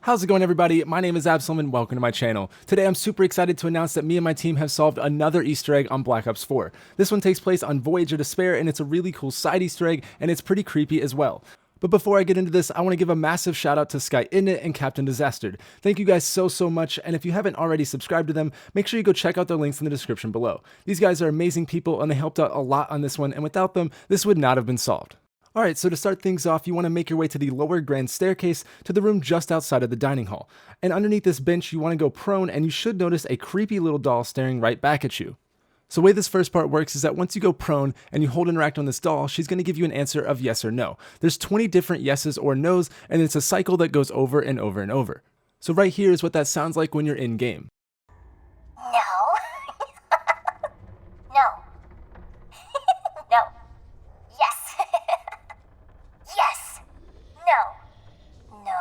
How's it going, everybody? My name is AbSOULeM and welcome to my channel. Today I'm super excited to announce that me and my team have solved another Easter egg on Black Ops 4. This one takes place on Voyage of Despair, and it's a really cool side Easter egg, and it's pretty creepy as well. But before I get into this, I want to give a massive shout out to Skynit and Captain Disastered. Thank you guys so much, and if you haven't already subscribed to them, make sure you go check out their links in the description below. These guys are amazing people, and they helped out a lot on this one, and without them, this would not have been solved. Alright, so to start things off, you want to make your way to the lower grand staircase to the room just outside of the dining hall. And underneath this bench, you want to go prone, and you should notice a creepy little doll staring right back at you. So the way this first part works is that once you go prone and you hold interact on this doll, she's going to give you an answer of yes or no. There's 20 different yeses or nos, and it's a cycle that goes over and over and over. So right here is what that sounds like when you're in game. No. No. No. Yes. Yes. No. No.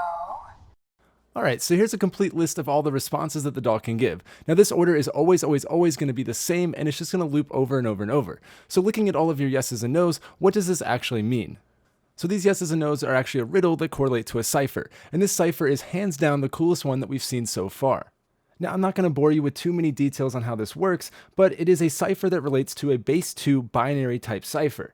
Alright, so here's a complete list of all the responses that the doll can give. Now this order is always going to be the same, and it's just going to loop over and over and over. So looking at all of your yeses and nos, what does this actually mean? So these yeses and nos are actually a riddle that correlate to a cipher, and this cipher is hands down the coolest one that we've seen so far. Now I'm not going to bore you with too many details on how this works, but it is a cipher that relates to a base 2 binary type cipher.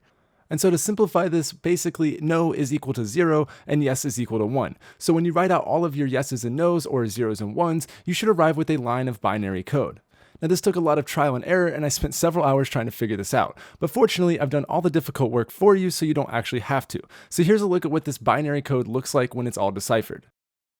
And so to simplify this, basically no is equal to 0 and yes is equal to 1. So when you write out all of your yeses and nos or zeros and ones, you should arrive with a line of binary code. Now this took a lot of trial and error, and I spent several hours trying to figure this out. But fortunately, I've done all the difficult work for you so you don't actually have to. So here's a look at what this binary code looks like when it's all deciphered.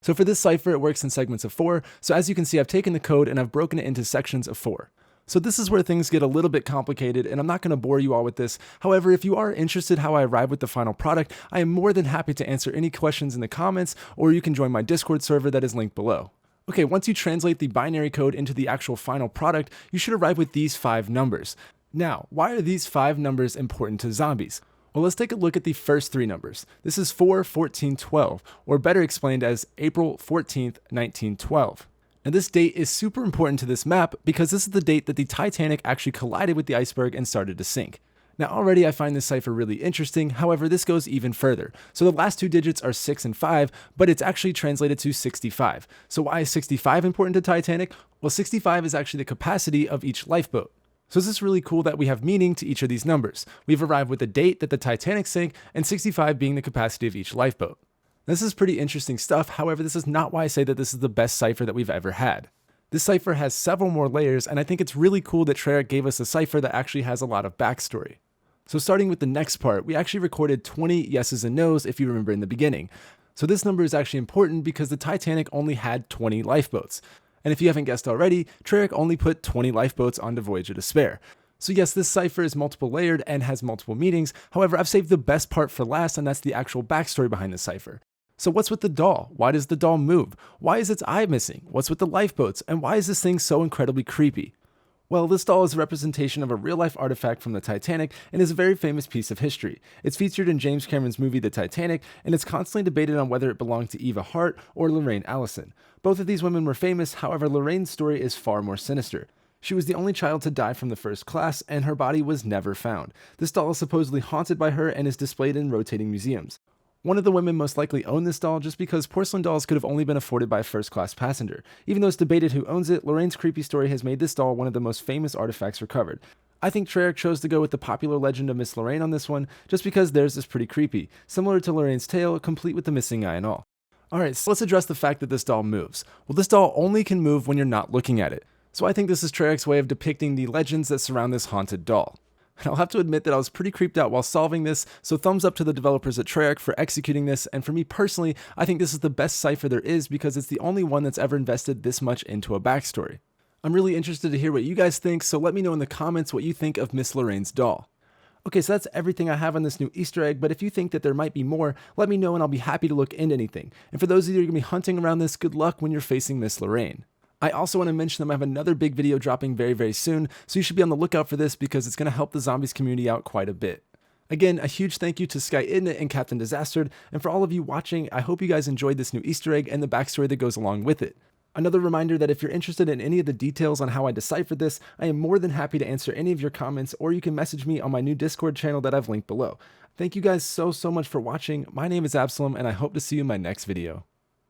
So for this cipher, it works in segments of 4. So as you can see, I've taken the code and I've broken it into sections of 4. So this is where things get a little bit complicated, and I'm not going to bore you all with this. However, if you are interested how I arrive with the final product, I am more than happy to answer any questions in the comments, or you can join my Discord server that is linked below. Okay, once you translate the binary code into the actual final product, you should arrive with these 5 numbers. Now, why are these 5 numbers important to zombies? Well, let's take a look at the first 3 numbers. This is 4, 14, 12, or better explained as April 14th, 1912. Now this date is super important to this map because this is the date that the Titanic actually collided with the iceberg and started to sink. Now already I find this cipher really interesting, however this goes even further. So the last 2 digits are 6 and 5, but it's actually translated to 65. So why is 65 important to Titanic? Well, 65 is actually the capacity of each lifeboat. So is this really cool that we have meaning to each of these numbers? We've arrived with the date that the Titanic sank, and 65 being the capacity of each lifeboat. This is pretty interesting stuff, however this is not why I say that this is the best cipher that we've ever had. This cipher has several more layers, and I think it's really cool that Treyarch gave us a cipher that actually has a lot of backstory. So starting with the next part, we actually recorded 20 yeses and nos if you remember in the beginning. So this number is actually important because the Titanic only had 20 lifeboats. And if you haven't guessed already, Treyarch only put 20 lifeboats onto Voyage of Despair. So yes, this cipher is multiple layered and has multiple meanings, however I've saved the best part for last, and that's the actual backstory behind the cipher. So what's with the doll? Why does the doll move? Why is its eye missing? What's with the lifeboats? And why is this thing so incredibly creepy? Well, this doll is a representation of a real-life artifact from the Titanic and is a very famous piece of history. It's featured in James Cameron's movie The Titanic, and it's constantly debated on whether it belonged to Eva Hart or Loraine Allison. Both of these women were famous, however Lorraine's story is far more sinister. She was the only child to die from the first class, and her body was never found. This doll is supposedly haunted by her and is displayed in rotating museums. One of the women most likely owned this doll just because porcelain dolls could have only been afforded by a first-class passenger. Even though it's debated who owns it, Lorraine's creepy story has made this doll one of the most famous artifacts recovered. I think Treyarch chose to go with the popular legend of Miss Loraine on this one, just because theirs is pretty creepy, similar to Lorraine's tale, complete with the missing eye and all. Alright, so let's address the fact that this doll moves. Well, this doll only can move when you're not looking at it. So I think this is Treyarch's way of depicting the legends that surround this haunted doll. And I'll have to admit that I was pretty creeped out while solving this, so thumbs up to the developers at Treyarch for executing this, and for me personally, I think this is the best cipher there is because it's the only one that's ever invested this much into a backstory. I'm really interested to hear what you guys think, so let me know in the comments what you think of Miss Lorraine's doll. Okay, so that's everything I have on this new Easter egg, but if you think that there might be more, let me know and I'll be happy to look into anything. And for those of you who are going to be hunting around this, good luck when you're facing Miss Loraine. I also want to mention that I have another big video dropping very soon, so you should be on the lookout for this because it's going to help the zombies community out quite a bit. Again, a huge thank you to Skynit and Captain Disastered, and for all of you watching, I hope you guys enjoyed this new Easter egg and the backstory that goes along with it. Another reminder that if you're interested in any of the details on how I deciphered this, I am more than happy to answer any of your comments, or you can message me on my new Discord channel that I've linked below. Thank you guys so much for watching. My name is AbSOULeM, and I hope to see you in my next video.